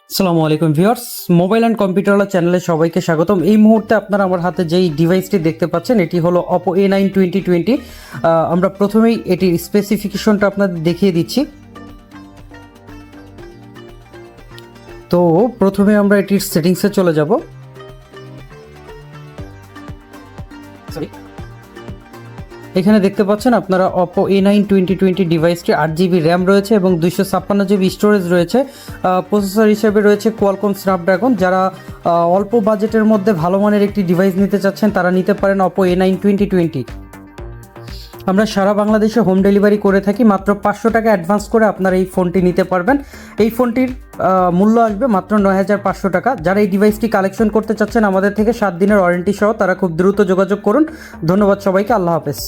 আসসালামু আলাইকুম viewers, mobile and computer চ্যানেলে সবাইকে স্বাগতম। এই মুহূর্তে আপনারা আমার হাতে যেই ডিভাইসটি দেখতে পাচ্ছেন এটি হলো Oppo A9 2020। আমরা প্রথমেই এটির স্পেসিফিকেশনটা আপনাদের দেখিয়ে দিচ্ছি। তো প্রথমে আমরা এটির সেটিংসে চলে যাব। এখানে দেখতে পাচ্ছেন আপনারা Oppo A9 2020 ডিভাইসটি 8GB র্যাম রয়েছে এবং 256GB স্টোরেজ রয়েছে। প্রসেসর হিসেবে রয়েছে Qualcomm Snapdragon। যারা অল্প বাজেটের মধ্যে ভালো মানের একটি ডিভাইস নিতে চাচ্ছেন তারা নিতে পারেন Oppo A9 2020। আমরা সারা বাংলাদেশে হোম ডেলিভারি করে থাকি। মাত্র 500 টাকা অ্যাডভান্স করে আপনারা এই ফোনটি নিতে পারবেন। এই ফোনটির মূল্য আসবে মাত্র 9500 টাকা। যারা এই ডিভাইসটি কালেকশন করতে চাচ্ছেন আমাদের থেকে 7 দিনের ওয়ারেন্টি সহ তারা খুব দ্রুত যোগাযোগ করুন। ধন্যবাদ সবাইকে, আল্লাহ হাফেজ।